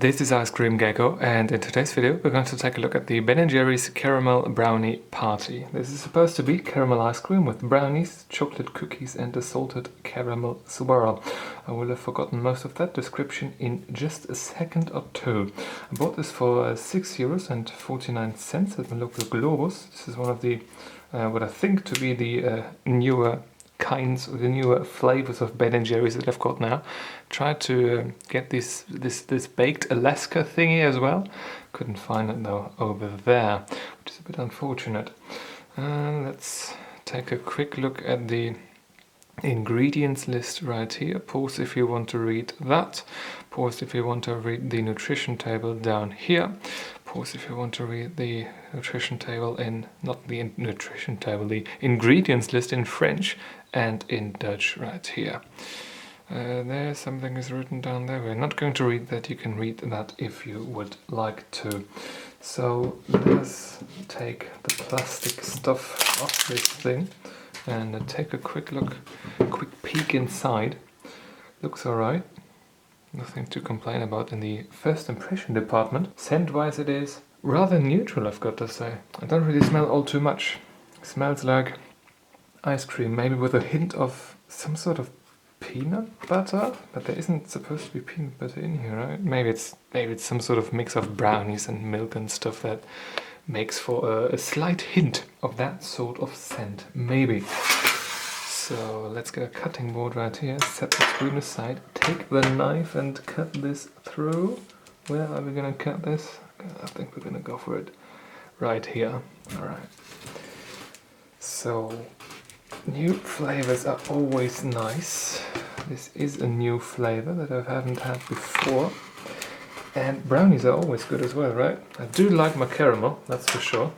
This is Ice Cream Gecko, and in today's video we're going to take a look at the Ben & Jerry's Caramel Brownie Party. This is supposed to be caramel ice cream with brownies, chocolate cookies and a salted caramel swirl. I will have forgotten most of that description in just a second or two. I bought this for €6.49 at my local Globus. This is one of the, what I think to be the newer kinds of the newer flavors of Ben & Jerry's that I've got now. Tried to get this baked Alaska thingy as well. Couldn't find it though over there, which is a bit unfortunate. Let's take a quick look at the ingredients list right here. Pause if you want to read that. Pause if you want to read the nutrition table down here. Pause if you want to read the nutrition table in, not the nutrition table, the ingredients list in French and in Dutch right here. There something is written down there. We're not going to read that. You can read that if you would like to. So let's take the plastic stuff off this thing and take a quick look, quick peek inside. Looks alright. Nothing to complain about in the first impression department. Scent-wise it is rather neutral, I've got to say. I don't really smell all too much. It smells like ice cream, maybe with a hint of some sort of peanut butter, but there isn't supposed to be peanut butter in here, right? Maybe it's some sort of mix of brownies and milk and stuff that makes for a slight hint of that sort of scent, maybe. So let's get a cutting board right here, set the spoon aside, take the knife and cut this through. Where are we gonna cut this? I think we're gonna go for it right here. Alright. So new flavors are always nice. This is a new flavor that I haven't had before. And brownies are always good as well, right? I do like my caramel, that's for sure.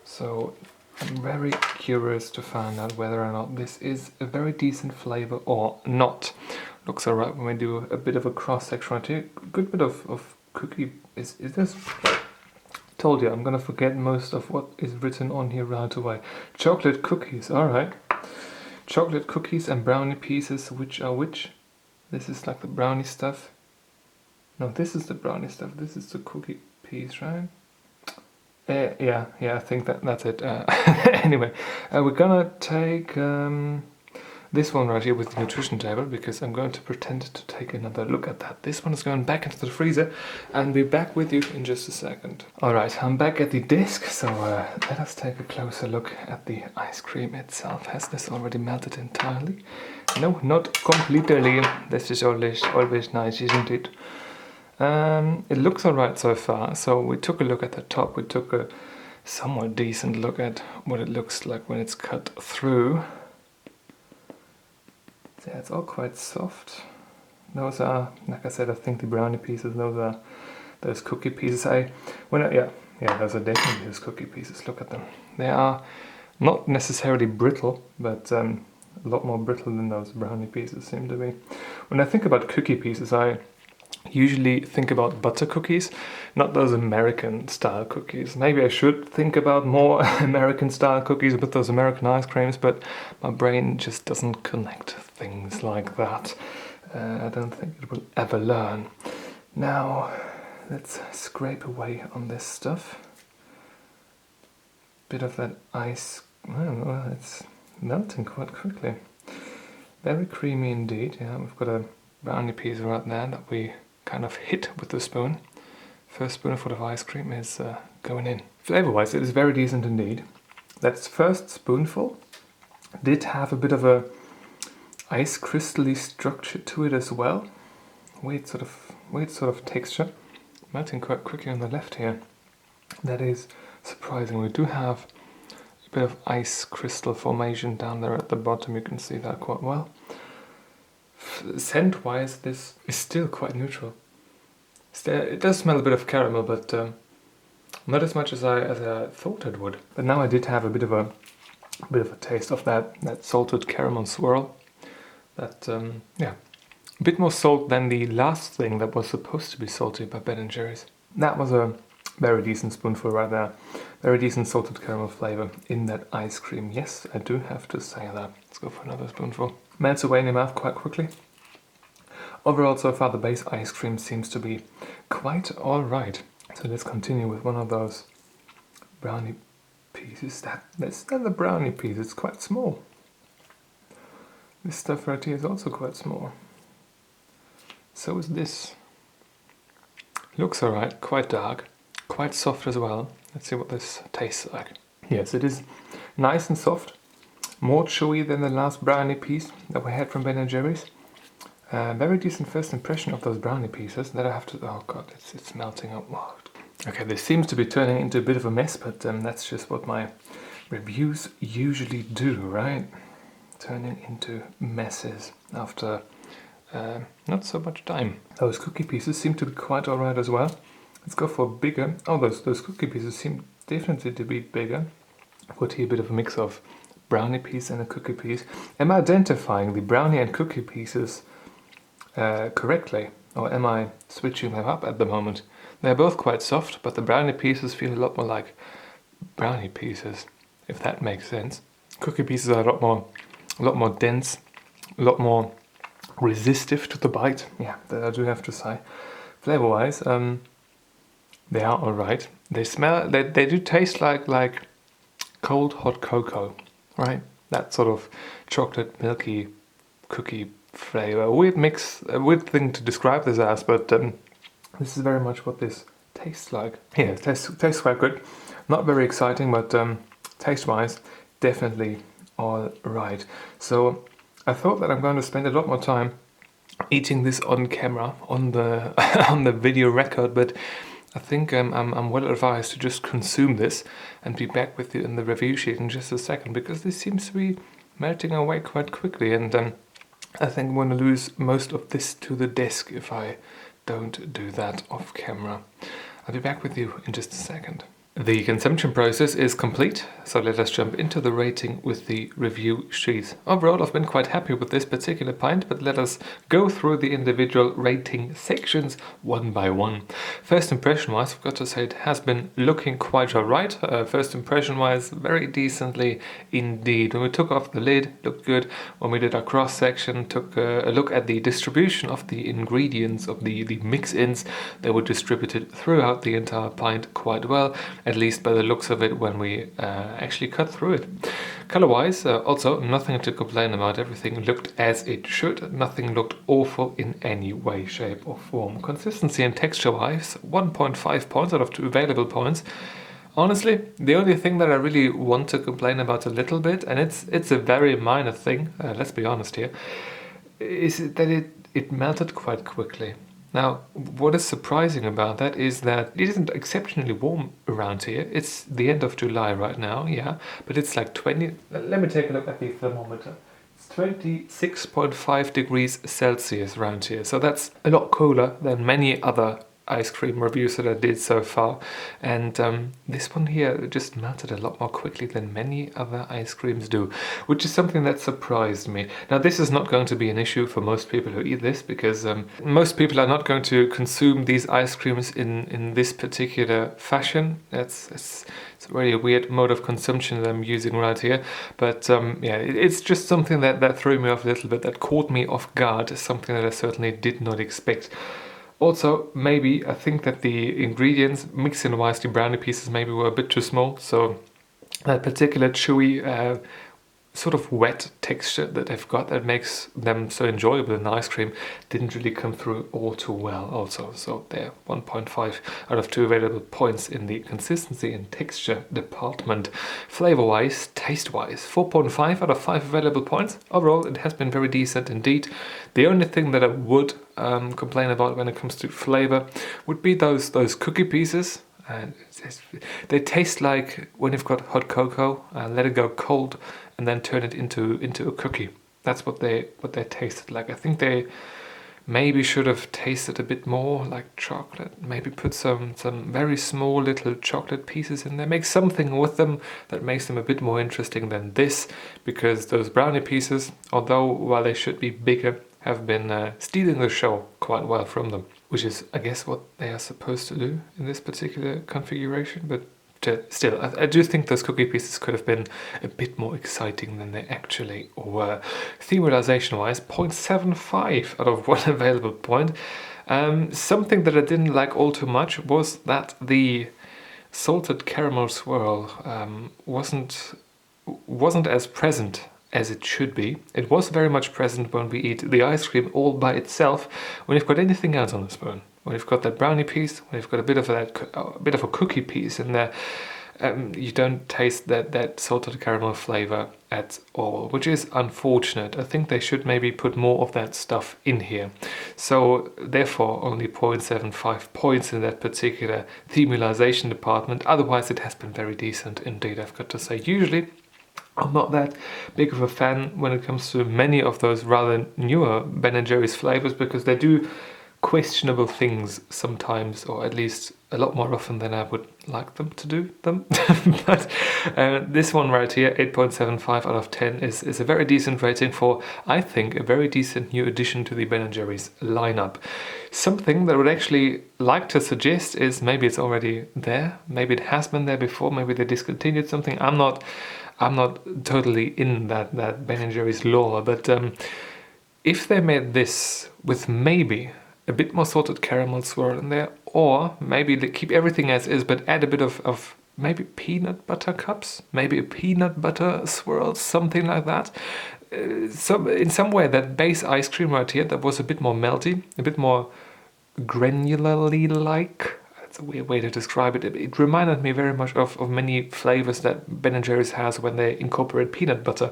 So I'm very curious to find out whether or not this is a very decent flavor or not. Looks alright when we do a bit of a cross section right here. Good bit of cookie. Is this? Told you, I'm gonna forget most of what is written on here right away. Chocolate cookies, alright. Chocolate cookies and brownie pieces, which are which? This is like the brownie stuff. No, this is the brownie stuff. This is the cookie piece, right? Yeah, I think that's it. Anyway, we're gonna take this one right here with the nutrition table, because I'm going to pretend to take another look at that. This one is going back into the freezer and be back with you in just a second. Alright, I'm back at the disc, so let us take a closer look at the ice cream itself. Has this already melted entirely? No, not completely. This is always nice, isn't it? It looks alright so far. So we took a look at the top. We took a somewhat decent look at what it looks like when it's cut through. Yeah, it's all quite soft. Those are, like I said, I think the brownie pieces. Those are those cookie pieces. Yeah, those are definitely those cookie pieces. Look at them. They are not necessarily brittle, but a lot more brittle than those brownie pieces seem to be. When I think about cookie pieces, I usually think about butter cookies, not those American style cookies. Maybe I should think about more American style cookies with those American ice creams, but my brain just doesn't connect things like that. I don't think it will ever learn. Now let's scrape away on this stuff. Bit of that ice, well, it's melting quite quickly. Very creamy indeed. Yeah, we've got a brownie piece right there that we kind of hit with the spoon. First spoonful of ice cream is going in. Flavor-wise, it is very decent indeed. That first spoonful did have a bit of a ice crystally structure to it as well. Weird sort of texture. Melting quite quickly on the left here. That is surprising. We do have a bit of ice crystal formation down there at the bottom. You can see that quite well. Scent-wise, this is still quite neutral. It does smell a bit of caramel, but not as much as I thought it would. But now I did have a bit of a taste of that salted caramel swirl. That yeah, a bit more salt than the last thing that was supposed to be salty by Ben & Jerry's. That was a very decent spoonful right there. Very decent salted caramel flavor in that ice cream. Yes, I do have to say that. Let's go for another spoonful. Melts away in your mouth quite quickly. Overall, so far the base ice cream seems to be quite alright. So let's continue with one of those brownie pieces. That's not the brownie piece, it's quite small. This stuff right here is also quite small. So is this. Looks alright, quite dark, quite soft as well. Let's see what this tastes like. Yes, it is nice and soft, more chewy than the last brownie piece that we had from Ben & Jerry's. Very decent first impression of those brownie pieces. That I have to, oh god, it's melting up. Wow. Okay, this seems to be turning into a bit of a mess, but that's just what my reviews usually do, right? Turning into messes after not so much time. Those cookie pieces seem to be quite alright as well. Let's go for bigger. Oh, those cookie pieces seem definitely to be bigger. I've got here a bit of a mix of brownie piece and a cookie piece. Am I identifying the brownie and cookie pieces correctly? Or am I switching them up at the moment? They're both quite soft, but the brownie pieces feel a lot more like brownie pieces, if that makes sense. Cookie pieces are a lot more dense, a lot more resistive to the bite. Yeah, that I do have to say. Flavor-wise, they are alright. They smell, they do taste like cold hot cocoa, right? That sort of chocolate milky cookie flavor. A weird mix, a weird thing to describe this as, but this is very much what this tastes like. Yeah, it tastes quite good. Not very exciting, but taste-wise, definitely alright. So I thought that I'm going to spend a lot more time eating this on camera, on the on the video record, but I think I'm well advised to just consume this and be back with you in the review sheet in just a second, because this seems to be melting away quite quickly, and I think I'm going to lose most of this to the desk if I don't do that off camera. I'll be back with you in just a second. The consumption process is complete, so let us jump into the rating with the review sheet. Overall, I've been quite happy with this particular pint, but let us go through the individual rating sections one by one. First impression-wise, I've got to say it has been looking quite alright. First impression-wise, very decently indeed. When we took off the lid, looked good. When we did our cross-section, took a look at the distribution of the ingredients, of the mix-ins, they were distributed throughout the entire pint quite well. At least by the looks of it when we actually cut through it. Color-wise, also nothing to complain about. Everything looked as it should. Nothing looked awful in any way, shape or form. Consistency and texture-wise, 1.5 points out of 2 available points. Honestly, the only thing that I really want to complain about a little bit, and it's a very minor thing, let's be honest here, is that it melted quite quickly. Now, what is surprising about that is that it isn't exceptionally warm around here. It's the end of July right now, yeah, but it's like 20... Let me take a look at the thermometer. It's 26.5 degrees Celsius around here, so that's a lot cooler than many other ice cream reviews that I did so far, and this one here just melted a lot more quickly than many other ice creams do, which is something that surprised me. Now, this is not going to be an issue for most people who eat this, because most people are not going to consume these ice creams in this particular fashion. It's a really weird mode of consumption that I'm using right here, but yeah, it's just something that threw me off a little bit, that caught me off guard, something that I certainly did not expect. Also, maybe I think that the ingredients, mixing wise, the brownie pieces maybe were a bit too small, so that particular chewy, sort of wet texture that they've got that makes them so enjoyable in ice cream didn't really come through all too well also. So they're 1.5 out of 2 available points in the consistency and texture department. Flavor-wise, taste-wise, 4.5 out of 5 available points. Overall, it has been very decent indeed. The only thing that I would complain about when it comes to flavor would be those cookie pieces. And they taste like when you've got hot cocoa, let it go cold, and then turn it into a cookie. That's what they tasted like. I think they maybe should have tasted a bit more like chocolate. Maybe put some very small little chocolate pieces in there. Make something with them that makes them a bit more interesting than this, because those brownie pieces, although while they should be bigger, have been stealing the show quite well from them, which is, I guess, what they are supposed to do in this particular configuration, but still, I do think those cookie pieces could have been a bit more exciting than they actually were. Thematisation-wise, 0.75 out of one available point. Something that I didn't like all too much was that the salted caramel swirl wasn't as present as it should be. It was very much present when we eat the ice cream all by itself. When you've got anything else on the spoon, when you've got that brownie piece, when you've got a bit of a cookie piece in there, you don't taste that salted caramel flavor at all, which is unfortunate. I think they should maybe put more of that stuff in here. So therefore, only 0.75 points in that particular thematisation department. Otherwise, it has been very decent indeed, I've got to say. Usually, I'm not that big of a fan when it comes to many of those rather newer Ben & Jerry's flavors, because they do questionable things sometimes, or at least a lot more often than I would like them to do them. But this one right here, 8.75 out of 10, is a very decent rating for, I think, a very decent new addition to the Ben & Jerry's lineup. Something that I would actually like to suggest is maybe it's already there, maybe it has been there before, maybe they discontinued something. I'm not totally in that Ben & Jerry's lore, but if they made this with maybe a bit more salted caramel swirl in there, or maybe they keep everything as is but add a bit of maybe peanut butter cups, maybe a peanut butter swirl, something like that. So in some way that base ice cream right here that was a bit more melty, a bit more granularly like. That's a weird way to describe it. It reminded me very much of many flavors that Ben & Jerry's has when they incorporate peanut butter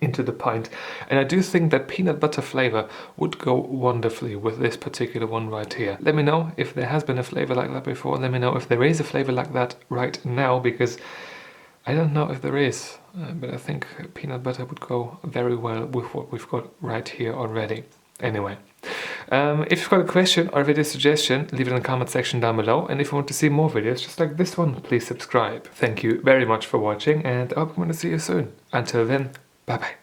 into the pint. And I do think that peanut butter flavor would go wonderfully with this particular one right here. Let me know if there has been a flavor like that before. Let me know if there is a flavor like that right now, because I don't know if there is, but I think peanut butter would go very well with what we've got right here already. Anyway, if you've got a question or a video suggestion, leave it in the comment section down below. And if you want to see more videos just like this one, please subscribe. Thank you very much for watching, and I hope I'm going to see you soon. Until then, bye bye.